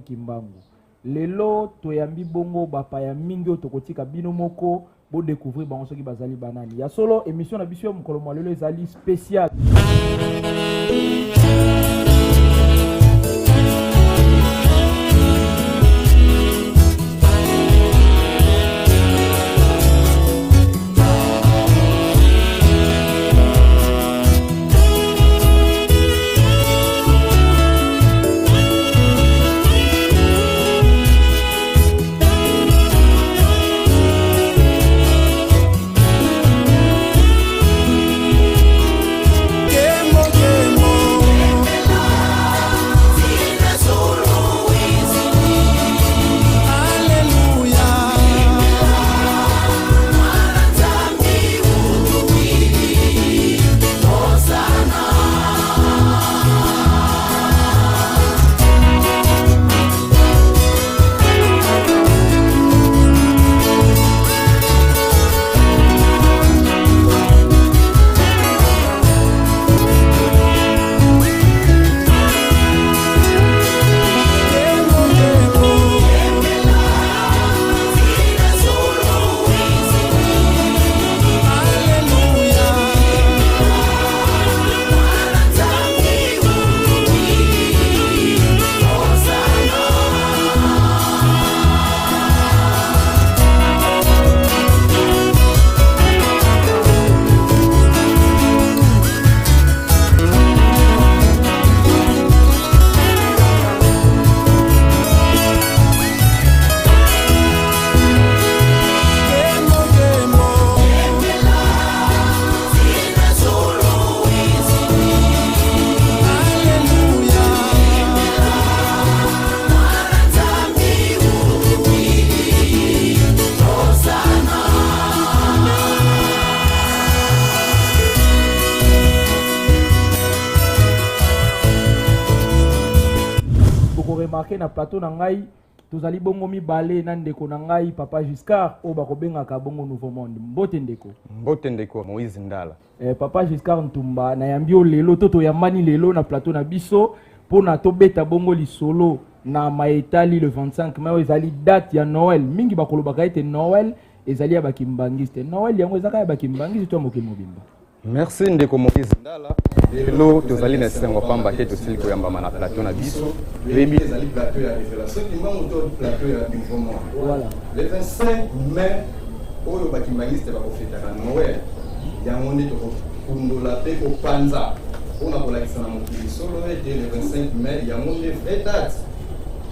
Kimbangu. Lelo toyambi bongo bapaya mingi otokotika bino moko bo découvrir bango soki bazali banani. Ya solo émission na biso mokolo mwa lelo ezali spécial. Remarqué na plateau na ngai tozali bongo mibale na ndeko na ngai Papa Giscard o bakobengaka bongo Nouveau Monde. Mbote ndeko Moïse Ndala. Papa Giscard Ntumba na yambio lelo toto yambani lelo na plateau na biso pona tobeta bongo lisolo na maetali le 25 mai ezali date ya Noël. Mingi bakolobaka ete Noël ezali ya bakimbangiste. Noël yango ezaka ya bakimbangiste to moke mobimba. Merci ndeko Moïse Ndala. Lelo tozali na sengo pamba ke tosili koyamba na plateau na biso. Lebi ezali plateau ya révélation Kimbangu to plateau ya Nouveau Monde. Voilà. Le 25 mai oyo bakimbangiste bakofetaka Noël. Yango nde tokofundola pe kopanza mpona kolakisa na mokili solo ete le 25 mai yango nde vraie date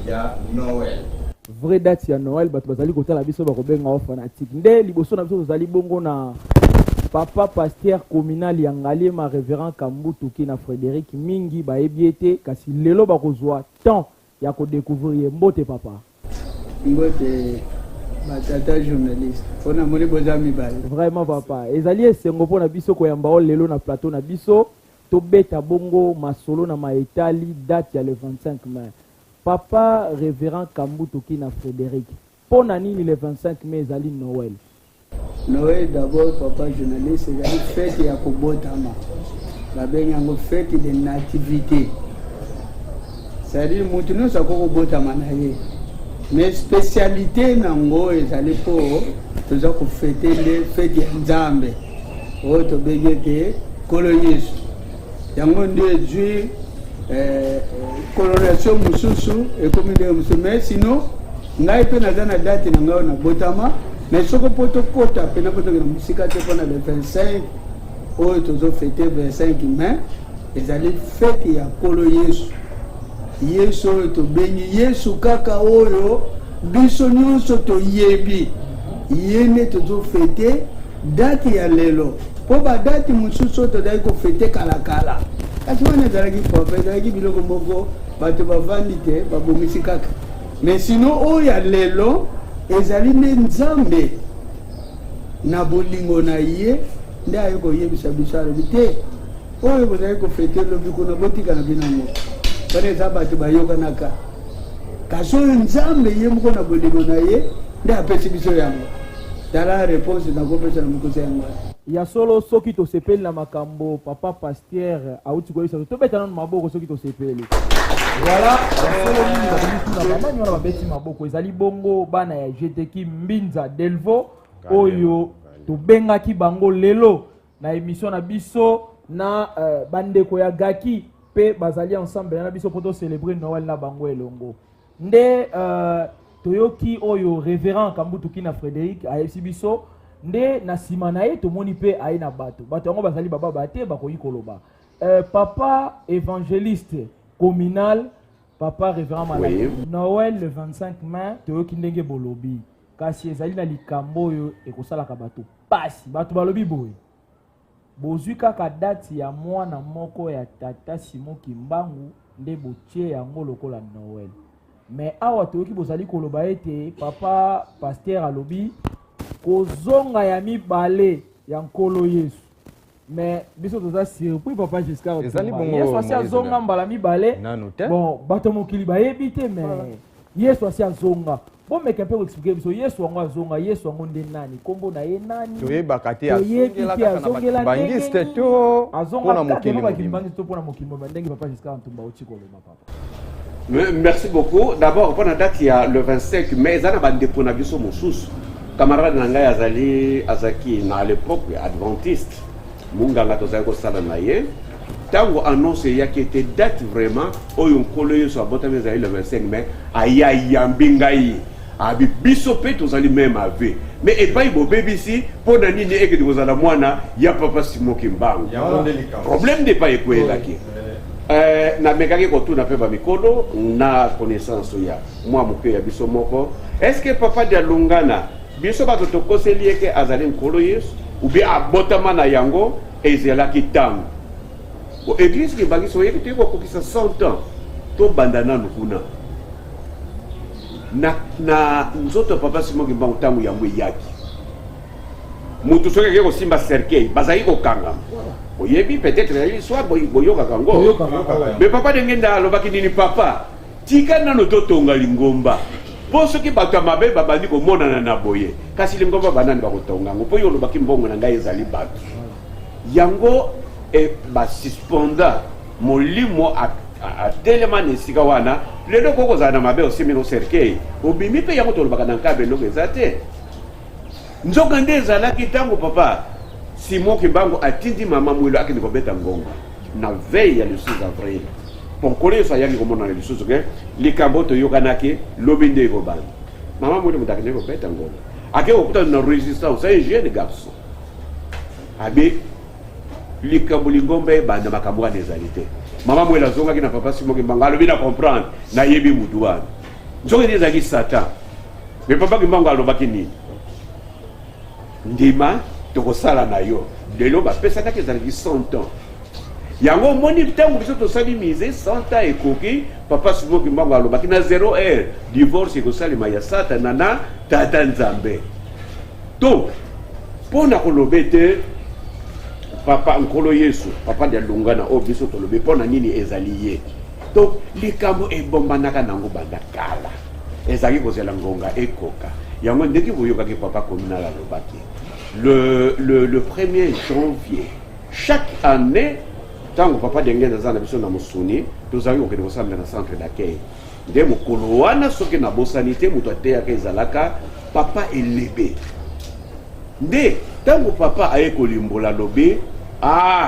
ya Noël. Vraie date ya Noël bato bazali kotala biso bakobenga wa fanatique. Nde liboso na biso tozali bongo na Papa Pasteur communal Yangali ma révérend Kambutu ki na Frédéric Mingi ba ebiete kasi lelo bakozwa temps ya ko découvrir mbote papa. Mbote batata journaliste. Fona moni bozami bale. Vraiment papa. Ezali esengo pona biso ko yamba lelo na plateau na biso to beta bongo masolo na maetali date ya le 25 mai. Papa révérend Kambutu ki na Frédéric. Pona nini le 25 mai ezali Noël. Noël d'abord, papa journaliste, c'est une fête ya kobotama. La benyango fête de nativité. C'est-à-dire mutuno sa kobotama na ye. Mais spécialité nango ezali po toza ko fêter les fêtes ya Nzambe. O to begete colonisation. Yango ndio ju colonisation mususu et comme de musume sinon ngai pe na dana date na ngao na botama. Mais ce que pour te côté, après la musique a été pendant le 25, où ils ont fêté le 25 mai, ils allaient fêter à Kolo Yesu. Yesu est béni, Yesu kaka oyo, bisonyo soto yebi. Yene ils ont fêté date ya lelo. Pour ba date musu soto dai ko fêter kala kala. Kasi wana zalaki papa, zalaki biloko moko, bato bavandite, babomisi kaka. Mais sinon o ya lelo ezali Nzambe na bolingo na ye nde ayeko yebisa biso alobi te oyo bozali kofete lobi kuna botika na binango wana eza bato bayokanaka kasi oyo Nzambe ye moko na bolingo na ye nde apesi biso yango tala réponse nakopesa na mokosi yango ya solo soki tosepeli na makambo papa Pasteur auti koyisa tobeta nano maboko soki tosepeli voilà solo mingi bakomisi na bana wana babeti maboko ezali bongo bana ya jeteki Mbinza Delvo oyo tobengaki bango lelo na émission na biso na bandeko ya Gaki pe bazali ensemble na biso poto célébrer Noël na bango elongo nde toyoki oyo révérend Kambutu Kina Frédéric ayebisi biso nde na sima na ye tomoni pe aye na bato yango bazali baba bate bakoyi koloba papa évangéliste communal papa révérend Malaki Noël le 25 mai toyoki ndenge bolobi kasi ezali na likambo oyo ekosalaka bato pasi bato balobi boye bozwi kaka date ya mwana moko ya tata Simon Kimbangu nde botie yango lokola Noël mais awa toyoki bozali koloba ete papa Pasteur alobi kozonga ya mibale ya nkolo Yesu mais biso toza surpris papa Giscard Yesu asi azonga mbala mibale bon bato mokili bayebi te mais Yesu asi azonga bon meke mpe expliquer biso Yesu wango azonga Yesu wango nde nani kombo na ye nani toyeba kati azongela bangiste to azonga mokili bakilimbangiste to pona mokili ndenge papa Giscard Ntumba oti koloma papa. Merci beaucoup. D'abord, pour la date, il y a le 25 mai, il y a un dépôt de biso moussous. Camarade Nanga Azali Azaki, à l'époque, adventiste, Munganga Tozako Salanaye. Tango annoncé, il y a qui était date vraiment, où on collé sur la bottom le 25 mai, Aya Yambingaï, Abi Bisopé, Tozali même avec. Mais et pas il bébé ici, pour Nani et que vous allez moana, il y a papa Simon Kimbangu. Problème n'est pas écoué là qui. Na megaki ko tuna pe ba mikolo na connaissance ya moi moke ya biso moko est-ce que papa dia lungana biso ba to koseli ke azali nkolo Yesu ou bien abotama na yango ezela kitam o église ki bangi so yeki ko kokisa 100 ans to bandana nukuna na nzoto papa Simon Kimbangu tangu yango yaki mutu soke ke ko simba cercueil bazali ko kanga oyebi peut-être l'histoire boyoka kango mais papa dengenda alobaki nini papa tika nano totonga lingomba po soki bato mabe babandi komonana na boye kasi lingomba banani bakotonga ngo po yolobaki mbongo na ngai ezali bato yango e basisponda molimo a telema nesika wana lelo koko zana mabe osimino cercueil obimi pe yango tolobaka na nkabe ndoko ezate nzoka nde ezalaki tango papa Simon Kimbangu atindi mama mwilo akini kobeta ngonga na veille ya le 6 avril pour koler ça yangi komona le choses que les kamboto yokanake lobinde ko bana mama mwilo mutakine kobeta ngonga ake okuta na résistance c'est jeune garçon abi likambuli ngombe bana makamwa des alités mama mwilo zonga kina papa Simon Kimbangu alobi na comprendre na yebi muduwana nzoka des ali satan mais papa Kimbangu alobaki nini ndima tokosala na yo lelo bapesaka ezalaki 100 ans yango moni ntango biso tosali mise 100 ans ekoki papa Simon Kimbangu alobaki na 0 heure divorce ekosalema ya satana na tata nzambe donc mpona kolobe te papa nkolo Yesu papa dia lungana o biso tolobe mpona nini ezali ye donc likambo ebombanaka nango banda kala ezalaki kozela ngonga ekoka yango ndenge boyokaki papa communal alobaki le 1er janvier chaque année tant que papa denge na zana biso na musuni tozali okende kosambela na centre d'accueil nde mokolo wana soki na bosanité moto ateyaka ezalaka papa elebe nde tango papa aye kolimbola lobi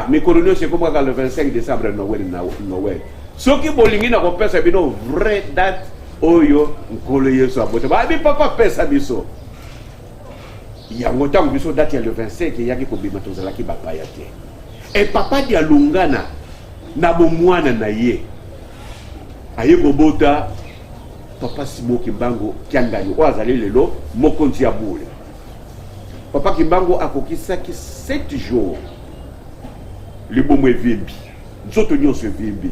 mikolo nyonso ekomaka le 25 décembre Noël soki bolingi na kopesa bino vrai date oyo nkolo Yesu abote babi papa pesa biso yango tango biso date ya le 25 yaki kobima tozalaki bapaya te et papa dia lungana na bomwana na ye aye kobota papa Simon Kimbangu kiangani o azali lelo mokonzi ya bule papa Kimbangu akokisaki 7 jours libomo evimbi nzoto nyonso evimbi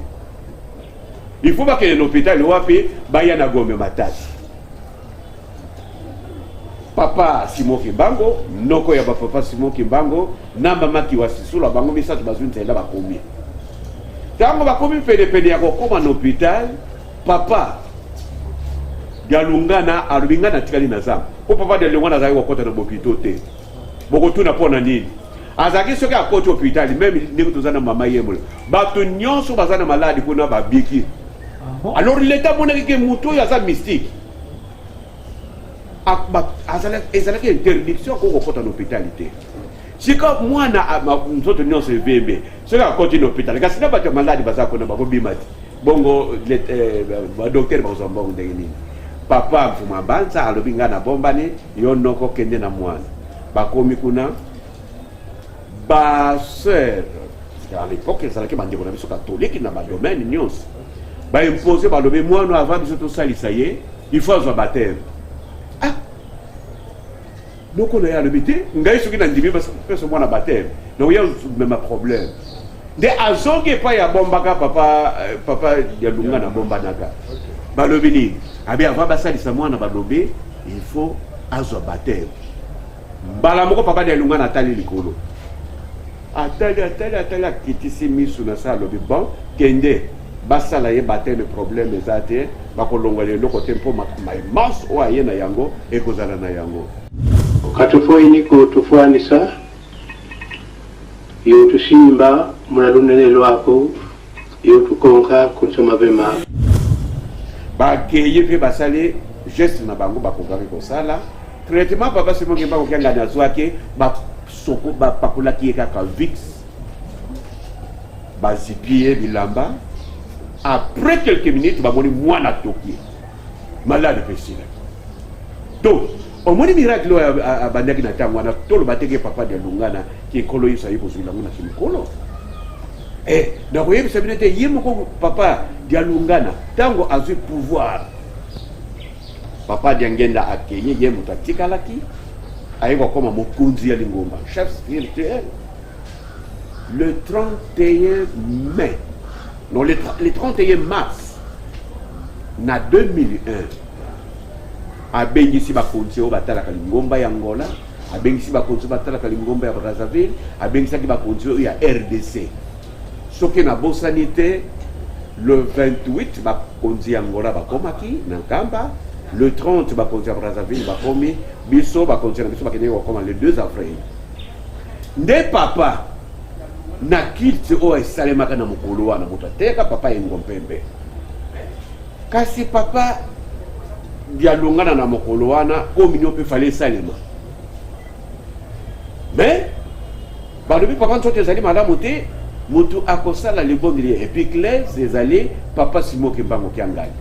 il faut bakele na hôpital wapi baya na Gombe Matadi papa Simon Kimbangu noko ya papa Simon Kimbangu namba maki wasisula bango misatu bazunzela bakomi tango bakomi pele ya kokoma na hôpital papa galungana alubingana tikali na zamba ko papa de lungana zayi wakota na bopito te boko tuna pona nini azaki soki akoti hôpital même ndenge toza na mama yemola bato nyonso baza na maladi kuna babiki. Alors l'état monaki ke mutu oyo aza mystique ezalaki interdiction kokokota na hôpital te. Sika mwana mtoto nyonso evembe soki akoti na hôpital kasi na bato ya maladi baza kuna bakobima te bongo badoktere bakozwa mbongo ndenge nini. Papa mfuma banza alobi nga na bombani yo noko kende na mwana bakomi kuna baseur à l'époque ezalaki bandeko na biso catholique na badomaine nyonso baimpose balobi mwana avant biso tosalisa ye il faut azwa baptême. noko na ye alobi te ngai soki nandimi peso mwana baptême donc ya mema problème nde azongi epai abombaka papa ya lunga na bombanaka balobi nini abi avant basalisa mwana balobi il faut azwa baptême. Mbala moko papa ya lunga na tali likolo atali akitisi misu na sa alobi bon kende basala ye baptême problème eza te bakolongola eloko te mpo maimas oyo aye na yango ekozala na yango. Katufoini kutufuanisa yotusimba munalunene lwako yotukonka kunsoma vema bakeye mpe basali geste na bango bakokaki kosala traitement papa simongi bakokianga na zwake basoko bapakolaki ye kaka vix bazipi ye bilamba. Après quelques minutes bamoni mwana toki malade pesila donc omoni miracle oyo abandaki na ntango wana toloba teke papa de lungana ki ekolo yesu ayi kozwila ngo na kimikolo nakoyebisa bino te ye moko papa de lungana ntango azwi pouvoir papa de ngenda akenye ye moto atikalaki ayi kokoma mokonzi ya lingomba chef spirituel le 31 mai non le 31 mars na 2001 abengisi bakonzi oyo batalaka lingomba ya Angola, abengisi bakonzi oyo batalaka lingomba ya Brazzaville, abengisaki bakonzi oyo ya RDC. Soki na bosani te le 28 bakonzi ya Angola bakomaki na Nkamba, le 30 bakonzi ya Brazzaville bakomi, biso bakonzi na biso bakende bakoma le 2 avril. Nde papa na kilte oyo esalemaka na mokolo wana moto ateka papa Yengompembe. Kasi papa dialongana na mokolo wana communion pe fallait salema. Mais balobi papa nsote ezali malamu te mutu akosala le bon lié et puis clair c'est allé papa Simoke Mbango Kiangali.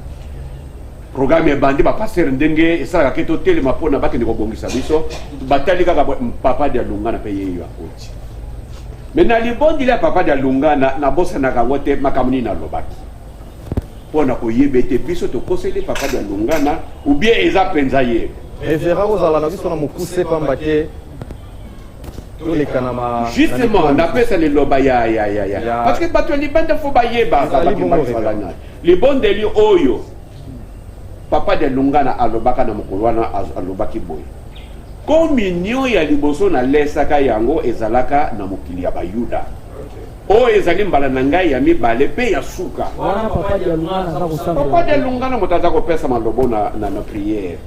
Programme ebandi ba passer ndenge esala keto telema pona bakende kobongisa biso batali kaka papa dialongana pe yeyo akoti. Mais na le bon lié papa dialongana na bossa na kangote makamuni na lobaki. Pona koyebete biso to kosele papa de lungana ou bien eza penza ye révérend aux ala na biso na mokuse pamba ke to le kanama justement na pesa le loba ya parce que bato li banda fo bayeba ba ki le bon de li oyo papa de lungana alobaka na mokolwana alobaki boy communion ya liboso na lesaka yango ezalaka na mokili ya bayuda. O ezali mbala na ngai ya mibale pe ya suka. Wana papa de lungana za kusambela. Papa de lungana motaza ko pesa malobo na prière.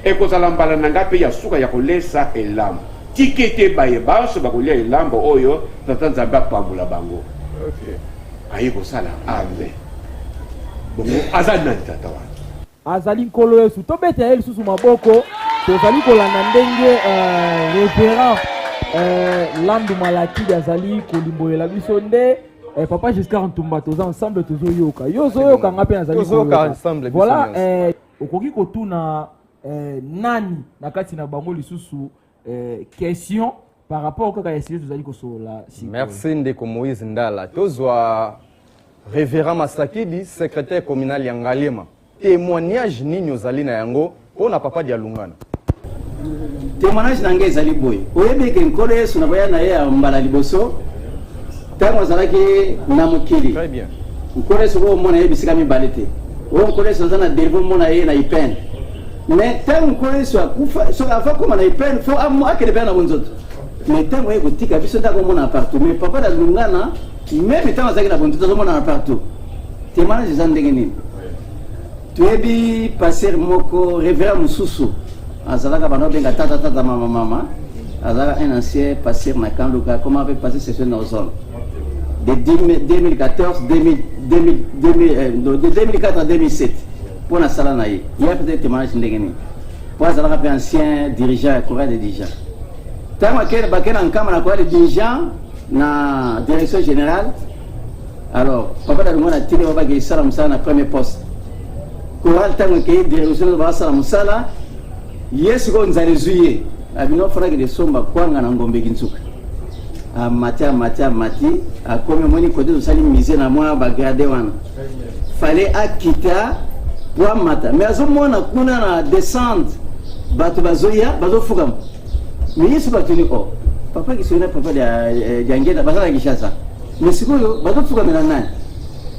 E kozala mbala na ngai pe ya suka ya kolesa elambo. Tikete baye baso bakolia elambo oyo tatanza ba pambula bango. OK. Ayi ko sala amen. Bongo azana tata wa. Azali nkolo Yesu to bete ya Yesu maboko tozali kolanda ndenge révérend Landu Malaki azali kolimbolela biso nde papa Giscard Ntumba toza ensemble tozoyoka yozoyoka ngape azali koyoka ensemble voilà okoki kotuna nani na kati na bango lisusu question par rapport kaka ya silo tozali kosola. Merci ndeko Moïse Ndala tozwa révérend Masakidi secrétaire communal ya Ngalema témoignage nini ozali na yango pona papa dia lungana. Témoignage nange ezali boy oyebeke nkolo Yesu na boya na ye mbala liboso tango azalaki na mokili. Très bien. Nkolo Yesu ko mona ye bisika mibale te o nkolo Yesu azana dervo mona ye na ipen mais tango nkolo Yesu akufa so afa koma na ipen fo akele bana bonzoto mais tango ye kotika biso ndako mona partout mais papa da lungana même tango azalaki na bonzoto mona partout. Témoignage ezali ndenge nini tuyebi passer moko révérend mususu azalaka bana benga tata mama un ancien passé na Kanduka, comment avait passé ces jeunes zone de 2014 de 2004 à 2007 pour la salle naïe. Il y a peut-être témoignage ndengeni. Pour ça un ancien dirigeant Corée des dirigeants. Tant que bakena en camera Corée des dirigeants na direction générale. Alors papa da ngona tini baba ke salam sana na premier poste. Corée tant que direction baba salam sala yes go nzale zuye. Abino fona ke de somba kwanga na ngombe kinsuka. A mati a comme moni côté de sali misé na moi ba garder wana. Fallait akita pour mata. Mais azo mona kuna na descendre bato bazoya bazo fugam. Mais yesu batuni ko. Papa qui sonne papa de jangeda bazala kishasa. Mais sikoyo bazo fugam na nani.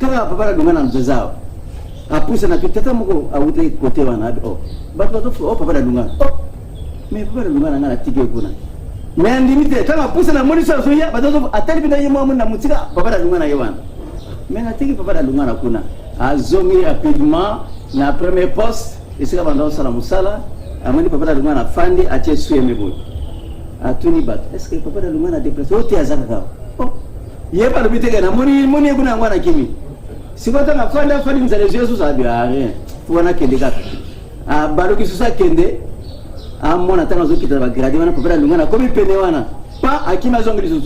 Kama papa la dungana mzao. Apusa na kitata mko awute côté wana oh. Bato fugam oh papa la dungana. Mais papa la dungana ngana tike kuna. Mais limité quand on pousse la monition sur ya bato atali bina yemo na mutika papa da lungana yewana mais na tiki papa da lungana kuna azomi rapidement na premier poste et c'est quand on sala musala amani papa da lungana fandi ache suye mebo atuni bat est-ce que papa da lungana déplacé oti azaka oh yeba le biteke na moni kuna ngwana kimi sikota na fandi mzale Yesu sabi rien wana kendeka baroki susa kende amona tanga zo kita ba grade wana papa lungana komi pene wana pa akima zo ngilizo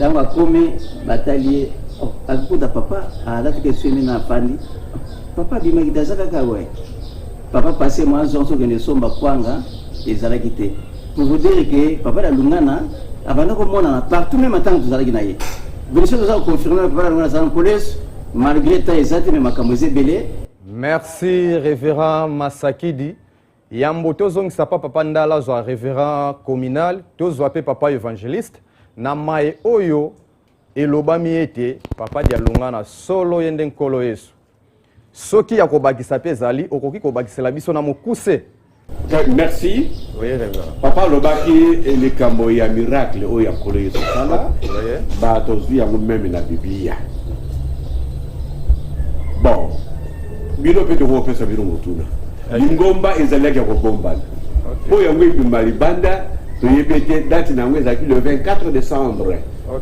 tanga komi batalier oh akuda papa ala tike swemi na pandi papa bima kitazaka kawe papa passé moi zo so gene somba kwanga ezala kité pour vous dire que papa lungana abana ko mona na partout même attendre vous allez naye vous allez ça confirmer papa lungana ça en police malgré ta ezati mais makamboze belé. Merci révérend Masakidi. Yambo tozongisa papa ndala zo révérend communal tozwa pe papa évangéliste na mai oyo elobami ete papa dia lungana solo yende nkolo Yesu soki ya kobakisa pe zali okoki kobakisela biso na mokuse. Merci. Oui révérend. Papa lobaki le kambo ya miracle oyo ya nkolo Yesu sala ba tozwi yango même na Biblia. Bon bino pe to pesa bino motuna Lingomba ezalaki ya kobomba. Po yango ebima libanda to yebete date na ngwe zaki le 24 décembre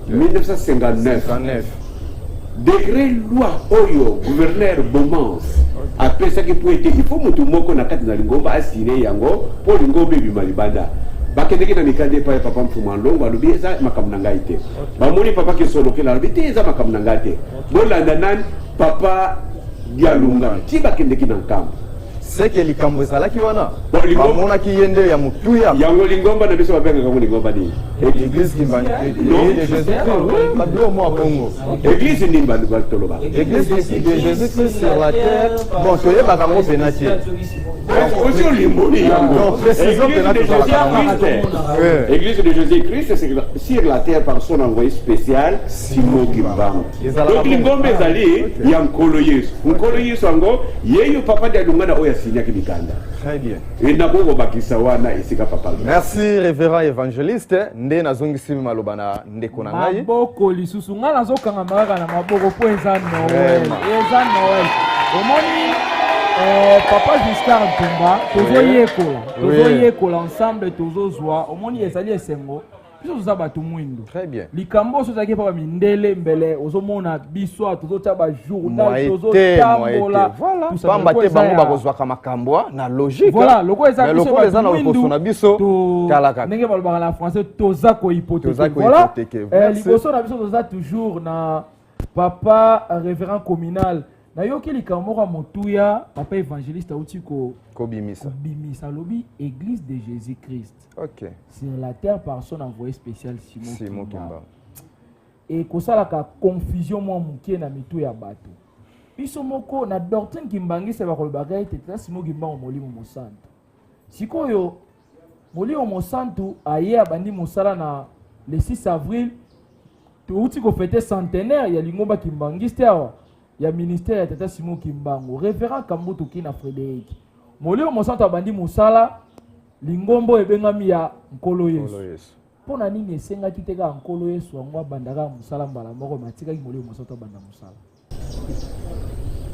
1959. Décret loi oyo gouverneur Bomans apesaki po ete il faut mutu moko na kati na Lingomba asine yango po Lingomba ebima libanda. Bakendeki na mikande pa papa mfuma longo alobi eza makambo na ngai te. Bamoni papa ke solokela alobi te eza makambo na ngai te. Bolanda nani papa dialunga ti bakendeki na nkambo. C'est que likambo ezalaki wana bamona ki yende ya mutuya yango Lingomba na biso babenga kango Lingomba ni église kimbani de Jésus-Christ badlo mo bongo église ni batoloba église de Jésus-Christ sur la terre bon soyez ba kango penati aussi au limboni yango église de Jésus-Christ c'est sur la terre par son envoyé spécial Simon Kimbangu donc Lingomba ezali ya nkolo Yesu yango yeyo papa de lungana oya sinya kibikanda. Très bien. Et nako bakisa wana esika papa. Merci révérend évangéliste nde nazongisi malobana ndeko na ngai. Maboko lisusu nga nazokanga maraka na maboko po eza Noël. Eza Noël. Omoni papa Giscard Ntumba tozoyekola ensemble tozozwa omoni ezali esengo biso toza bato mwindo. Très bien. Likambo oso ezalaki papa mindele mbele ozomona biso tozotya bajournal tozotambola pamba te bango bakozwaka makambo na logique. Voilà loko eza na loposo na biso talaka ndenge balobaka na français toza kohypothéquer. Voilà liboso na biso toza toujours na papa révérend communal na yoki likambo moko motuya papa évangéliste auti kobimisa lobi église de Jésus-Christ. OK. Sur la terre par son envoyé spécial Simon Kimba. Et kosalaka confusion mo mukie na mitu ya bato. Biso moko na doctrine kimbangisa ba kolobaka ete Simon Kimba molimo mosantu. Sikoyo molimo mosantu aye abandi mosala na le 6 avril touti ko fêter centenaire ya Lingomba Kimbangista ya ministère ya tata Simon Kimbangu révérend Kambutu Kina Frédéric. Molimo mosantu abandi mosala Lingombo ebengami ya nkolo Yesu. Pona nini esengaki teka nkolo Yesu yango bandaka musala mbala moko matikaki molimo mosantu banda musala.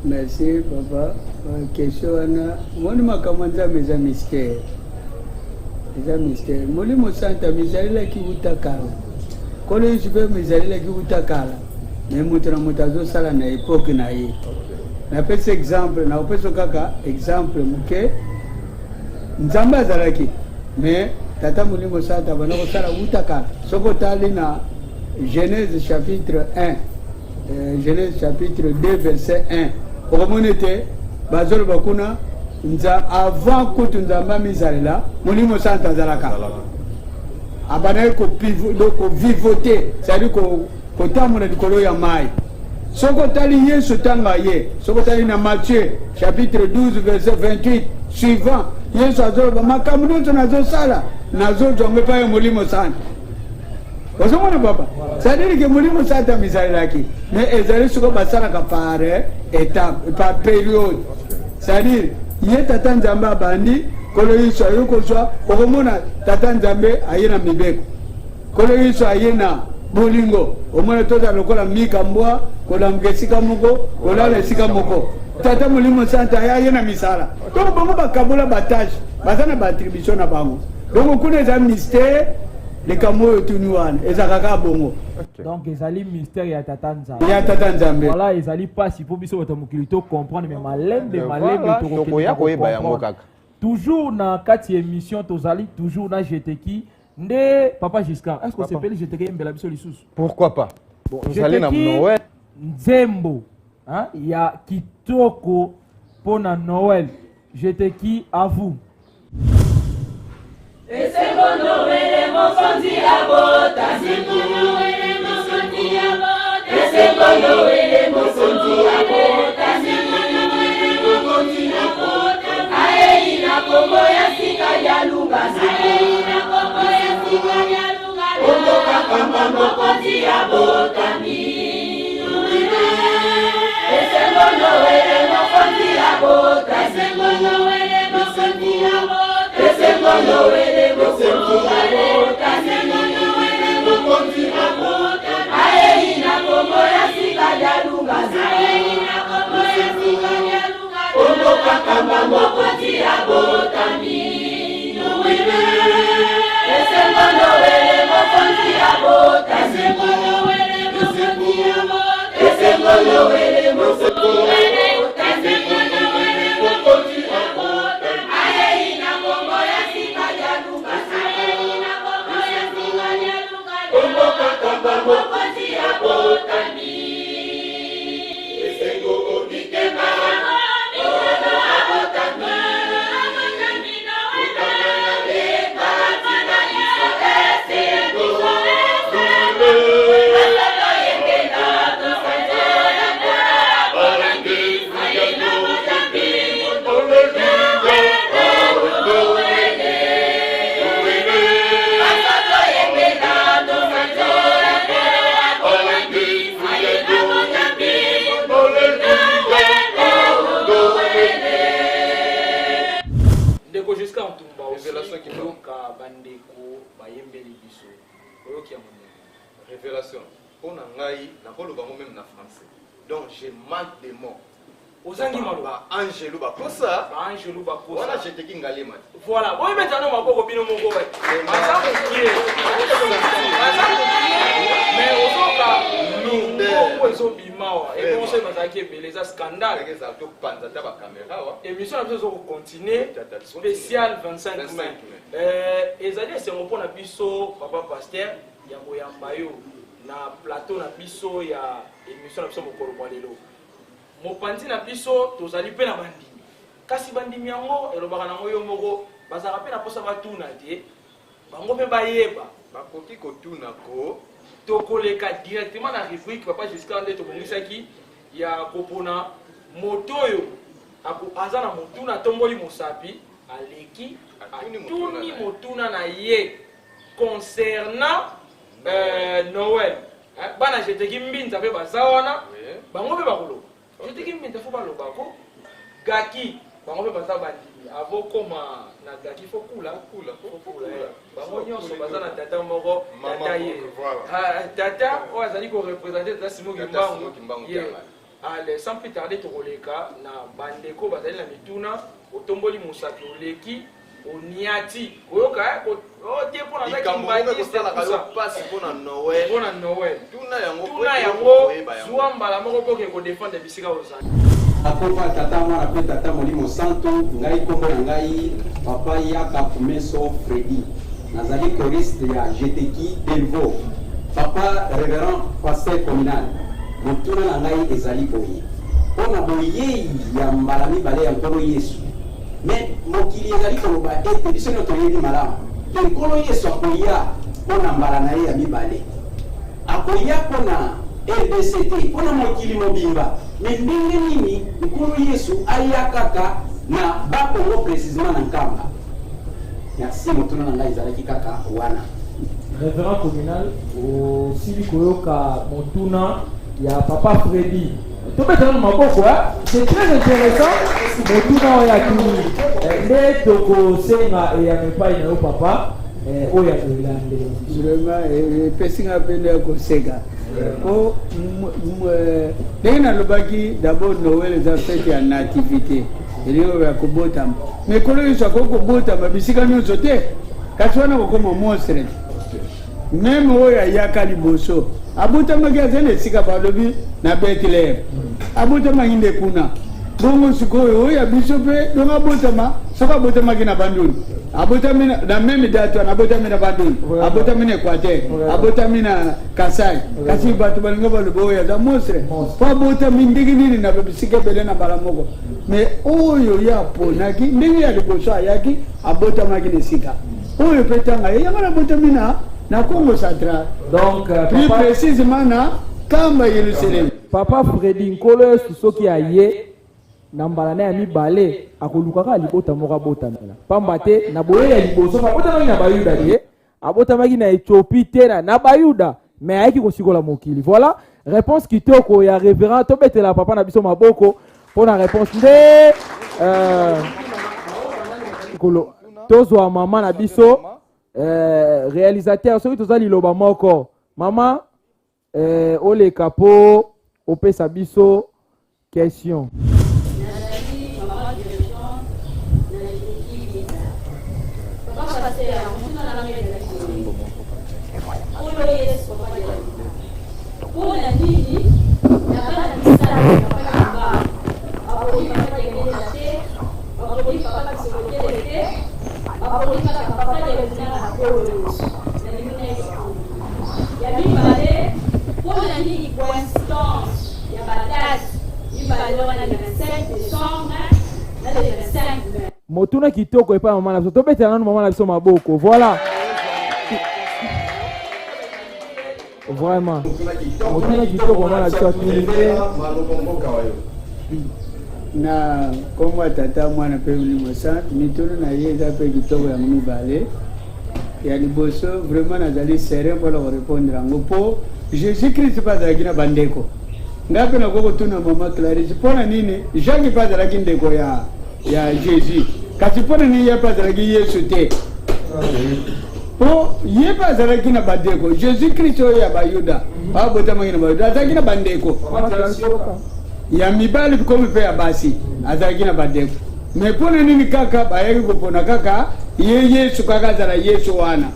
Merci papa. Question wana moni makambo nzambe eza mystère. eza mystère molimo santa mizalelaki uta kala kolo yesu mpe mizalelaki uta kala me moto na moto azosala na epoke na ye napesa exemple naopesa kaka exemple moke nzambe azalaki me tata molimo santa bana kosala uta kala soki otali na Genèse chapitre 1 Genèse chapitre 2 verset 1 okomona ete bazoloba kuna avant kutu nzambe amizalela molimo santa azalaka abandaki kovivote c'est-à-dire kotambola likolo ya mai soki otali yesu ntanga ye soki otali na Matthieu chapitre 12 verset 28 suivant yesu azoloba makambo nyonso nazosala nazozwa ngo epai ya molimo santa ozomona papa c'est-à-dire ke molimo santa amizalelaki mais ezali soki basalaka par étape par période c'est-à-dire ye tata nzambe abandi kolo yesu aye kozwa okomona tata nzambe aye na mibeko kolo yesu aye na bolingo omona toza lokola mika mbwa kolanga esika moko kolala esika moko tata molimo santa aye na misala donc bango bakabola batage baza na baattribution na bango donc kuna eza mystère likambo oyo tuni wana ezalaka kaka bongo donc ezali mystère ya tata nzambe ya tata nzambe voilà ezali pasi po biso bato mokili to comprendre mais malembe tokoya koyeba yango kaka toujours na kati émission tozali toujours na jeteki nde papa Giscard est-ce que sepeli jeteki embela biso lisusu pourquoi pas bon ezali na Noël nzembo hein ya kitoko pona Noël jeteki à vous Esengo Noël mokonzi abota Esengo Noël mokonzi abota Esengo Noël mokonzi abota Esengo Noël mokonzi abota Ae ina kombo ya sika ya lunga Ae ina kombo ya sika ya lunga Kombo kakamba mokonzi abota mi Esengo Noël mokonzi abota Esengo Noël mokonzi abota Esengo Noël mokonzi abota Esengo Noël mokonzi abota Ae ina kombo ya sika ya lunga Ae ina kombo ya sika ya lunga Kombo kakamba mokonzi abota mino wele Esengo Noël mokonzi abota Esengo Noël mokonzi abota Esengo Noël mokonzi abota Esengo Noël mokonzi abota Ae ina kombo ya sika ya lunga Ae ina kombo ya sika ya lunga Kombo kakamba mokonzi abota mi Esengo onikema Ono abota mi Abota mi no Utana leka Tina iso Esengo Esengo Asoto yengena Tosanjo ya kura Barangi Ayena Mozambi Ole Jinja Ono wele Asoto yengena Tosanjo ya kura Barangi Ayena Mozambi Ole Jinja Ono wele ndeko jusqu'à ntumba Révélation qui oyoka bandeko bayembeli biso oyoki ya monene révélation mpo na ngai nakoloba ngo même na français donc je manque de mots ozangi maloba baangelo bakosa baangelo bakosa wana jeteki ngalema voilà boyebetano maboko bino moko baza kokie mais ozoka moko ezobimawa ebonso bazalaki ebele eza scandale ezala topanza ta bacaméra wa émission na biso ezokocontinue spécial 25 mai ezali esengo mpo na biso papa paster ya koyamba yo na plateau na biso ya émission na biso mokolo mwa lelo mopanzi na biso tozali mpe na bandimi kasi bandimi yango elobaka nango yo moko bazalaka mpe na mposa batuna te bango mpe bayeba bakoki kotuna ko tokoleka directement na rubrique papa Giscard nde tobongisaki ya kopona moto oyo aza na motuna atomboli mosapi aleki atuni motuna na ye concernant Noël bana jeteki mbinza mpe baza wana bango mpe bakoloba jeteki mbinza fo balobako gaki bango mpe baza bandimi avokoma na gaki fokula bango nyonso baza na tata moko tata ye tata oyo azali korepresente tata simoki mbangu ye ale sans plus tarder tokoleka na bandeko bazali na mituna otomboli mosapi oleki oniati oyoka otie mpona azaki mbadiste mpona noel tuna yango zwa mbala moko boke kodefendre bisika ozali akopa tata mwana pe tata molimo santo ngai kombo na ngai papa yaka kumeso fredi nazali choriste ya GTK Delvo papa révérend pasteur communal motuna na ngai ezali boye mpona boyei ya mbala mibale ya nkolo yesu me mokili ezali koloba ete biso nyonso toyebi malamu nkolo yesu akoya mpona mbala na ye ya mibale akoya mpona RDCT mpona mokili mobimba me ndenge nini nkolo yesu aya kaka na bakongo précisement na nkamba merci motuna na ngai ezalaki kaka wana révérend communal osili koyoka motuna ya papa Freddy tobetana na maboko c'est très intéressant motuna oyo atuni nde tokosenga eyamepai na yo papa oyo akolandela vraiment epesinga pene ya koseka po ndenge nalobaki d'abord noel eza fete ya nativité elio ya kobotama mais kolo yesu akoki kobotama bisika nyonso te kasi wana kokoma monstre meme oyo ayaka liboso abotamaki aza na esika balobi na Bethlehem abotamaki nde kuna bongo sikoyo oyo ya biso mpe donk abotama soki abotamaki na banduni abotami na meme date wana abotami na banduni abotami na Équateur abotami na Kasai kasi bato balinga balobi oyo aza monstre po abotami ndenge nini na bisika ebele na mbala moko mais oyo ye aponaki ndenge ya liboso ayaki abotamaki na esika oyo mpe ntanga ye yango nabotami na Congo central donc plus précisément na kamba Yerusalem papa Freddy nkolo yesu soki aye na mbala na ya mibale akolukaka libota moko abotamela pamba te na boye ya liboso abotamaki na bayuda te abotamaki na Ethiopie te na bayuda mais ayaki kosikola mokili voilà réponse kitoko ya révérend tobetela papa na biso maboko mpona réponse nde tozwa mama na biso réalisateur soki toza liloba moko mama oleka po opesa biso question motuna kitoko epa mama na biso tobetela nanu mama na biso maboko voilà vraiment motuna kitoko mama na biso atulinde na kombo tata mwana mpe molimo sante mitono na ye eza mpe kitoko yango mibale ya liboso vraiment nazali serein mpona korépondre yango mpo jésus christ mpe azalaki na bandeko ngai mpe nakoki kotuna mama clarisse mpona nini jacques mpe azalaki ndeko ya jésus kasi mpona nini ye mpe azalaki yesu te po ye mpe azalaki na bandeko jésus christ oyo ya bayuda abotamaki na bayuda azalaki na bandeko ya mibali komi mpe ya basi azalaki na bandeko mais mpona nini kaka bayaki kopona kaka ye yesu kaka azala yesu wana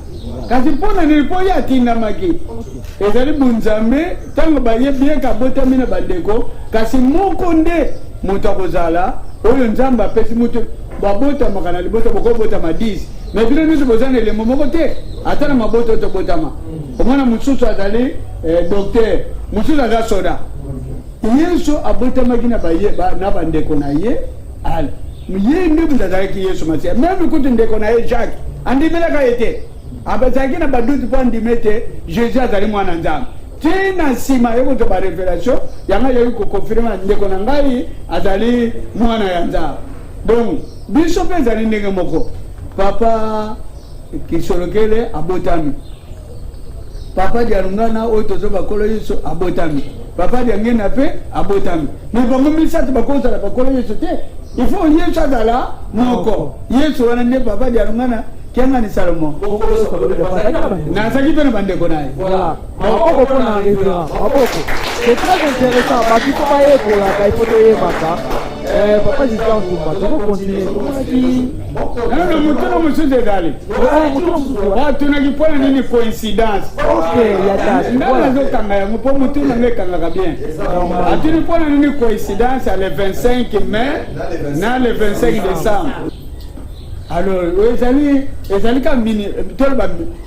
kasi mpona nini mpo ye atindamaki ezali bunzambe ntango bayebi eka abotami na bandeko kasi moko nde moto akozala oyo nzambe apesi moto babotamaka na libota bokobotama 10 mais bino nyonso boza na elembo moko te ata na mabota oyo tobotama omwana mosusu azali docteur mosusu aza soda yesu abotamaki na bandeko na ye ala ye nde moto azalaki yesu masiya meme kutu ndeko na ye jacques andimelaka ye te azalaki na baduti mpo andime te jésus azali mwana nzambe ti na nsima yekoto barévélation yango yaki kokonfirme ndeko na ngai azali mwana ya nzambe donc biso mpe ezali ndenge moko papa kisolokele abotami papa dialungana oyo tozo bakolo yesu abotami papa diangena mpe abotami me bango misato bakozala bakolo yesu te ifo yesu azala moko yesu wana nde papa dialungana kiangani salomo nazalaki mpe na bandeko na ye maboko mpona révérend maboko c'est très intéressant baki mpo bayekolaka ifo toyebaka Papa j'étais en combat. Tu peux continuer. Non, mutono musuze dali. Tunaki pona nini coïncidence. Ok, ya date. Ndala zo kanga ya mupo mutuno nge kanga bien. Atuni pona nini coïncidence à le 25 mai na le 25 décembre. Alors, ezali ka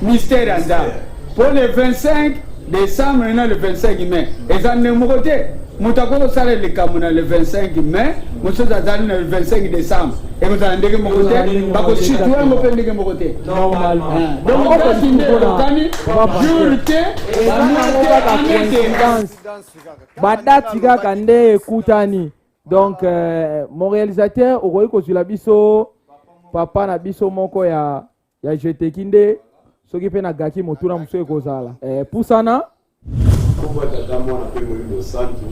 mystère anda. Pour le 25 décembre et le 25 mai. Ezali numéro te. Mutakolo sale le kamuna le 25 mai, musoza zali le 25 décembre. Et vous allez ndenge mokote, bako situer mo pe ndenge mokote. Normalement. Donc on va tinde okani, jurte, badati kaka nde ekutani. Donc mon réalisateur okoki kozwila biso papa na biso moko ya jeteki nde soki mpe na gaki motuna mosu ekozala. Pusana Pourquoi tata mwana pe Molimo Santu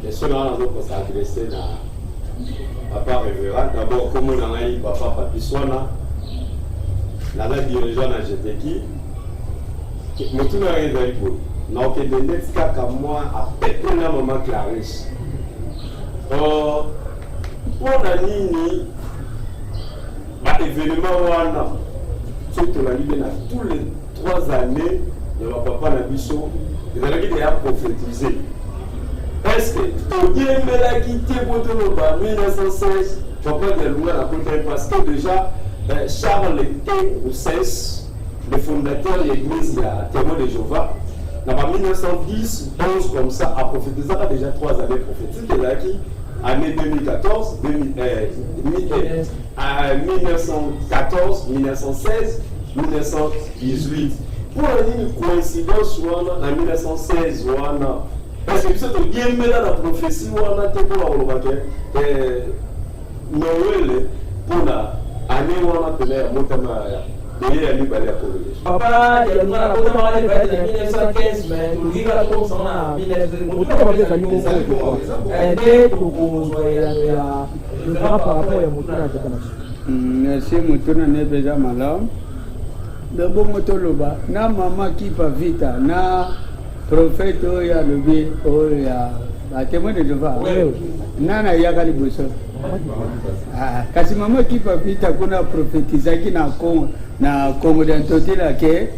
question na nazo ko s'adresser na papa révérend d'abord comme on a eu papa Papiswana la dirigeant na JTK motuna ezali bo na ok de net kaka moi a pété na maman Clarisse pona nini ba événement wana surtout la ligue na tous les 3 années de ma papa na biso ezalaki deya prophétisé. Est-ce que toyemelaki te po toloba 1916 papa dialunga na kota parce que déjà Charles T. le fondateur de l'église Témoin de Jéhovah, en 1910, 11 comme ça, a prophétisé déjà 3 années prophétiques. Il a qui année 2014, 1914, 1916, 1918. Pour une coïncidence, en 1916, parce que c'est bien mis dans la prophétie, on a été pour la Noël, pour la année où on a tenu à Montamaya. Papa, il y a une 1915, mais nous vivons la course en 1915. Merci, Moutona Nebeja Malam. De bon motoloba, na maman qui pa vita, na prophète oya lobi oya, ba témoin de Jéhovah. Nana yakali boso. Kasi maman qui pa vita kuna prophétisaki na Congo d'Antotila ke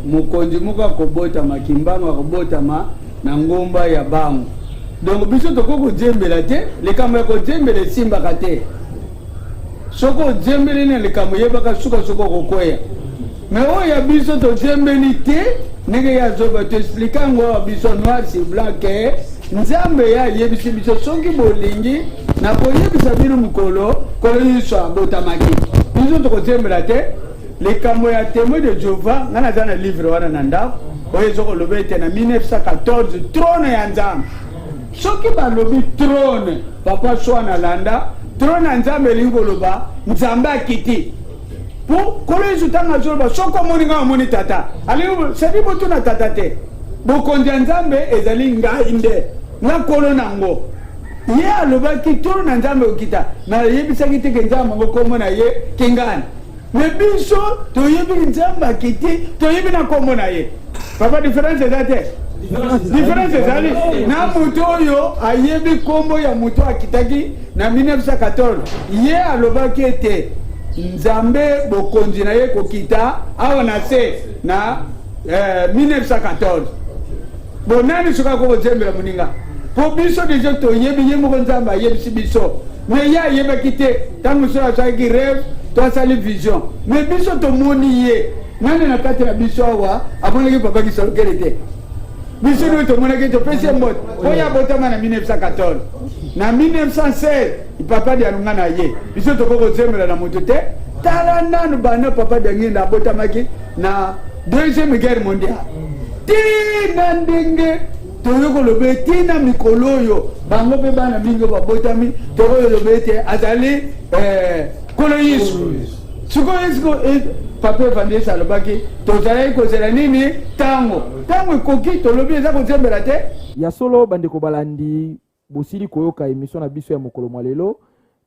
mukonzi muka kobota makimbanga kobota ma na ngomba ya bango. Donc biso toko jembela te, le kama ko jembele simba kate. Soko jembele ne le kama yebaka suka soko kokoya. Mais oh ya biso to jembeli te, nege ya zoba te expliquer ngo biso noir sur blanc ke nzambe ya yebisi biso soki bolingi na ko yebisa bino mukolo kolo yiso abotamaki. Biso to ko jembela te, le kamo ya Témoin de Jéhovah ngana zana livre wana nanda, oye zoko lobete na 1914 trône ya nzambe. Soki ba lobi trône, papa swana landa, trône ya nzambe lingoloba, nzambe akiti. Pour collège tanga zoba soko moninga moni tata ali sedi boto na tata te bokonzi nzambe ezali nga inde na kolo nango ye aloba ki toro na nzambe okita na yebisaki te ke nzambe ngoko mona ye kingani me biso to yebi nzambe akiti to yebi na kombo na ye papa différence ezate différence ezali na muto oyo ayebi kombo ya muto akitaki na 1914 ye aloba ki ete Nzambe bokonzi na ye kokita awa na se na 1914 bonani suka ko jembela muninga po biso deja to yebi yemo nzamba yebi biso mais ya yeba kite tangu sura sa ki rêve to sali vision mais biso to moni ye nani na kati na biso awa abona ki papa ki solkerete biso no to mona ki to pese mot po ya botama na 1914 na 1916 papa de alunga na ye biso to ko zemela na moto te tala nanu bana papa de ngenda botamaki na deuxième guerre mondiale ti na ndenge to yoko lobe ti na mikolo yo bango pe bana mingo ba botami to ko lobe te azali koloyisu suko isko papa vandesa lobaki to zala ko zela nini tango koki to lobe za ko zemela te ya solo bandeko balandi bosili koyoka émission na biso ya mokolo mwalelo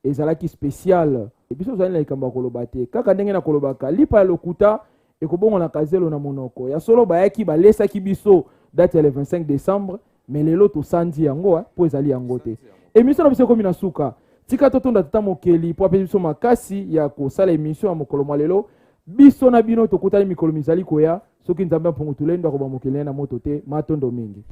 ezalaki spécial biso zali na ikamba koloba te kaka ndenge na kolobaka lipa ya lokuta ekobongo na kazelo na monoko ya solo bayaki balesaki biso date ya le 25 décembre mais lelo tosandi yango po ezali yango te émission na biso komi na suka tika totonda tata mokeli po apesi biso makasi ya kosala émission ya mokolo mwa lelo biso na bino tokutani mikolo mizali koya soki nzambe apungu tulendo akoba mokeli na moto te matondo mingi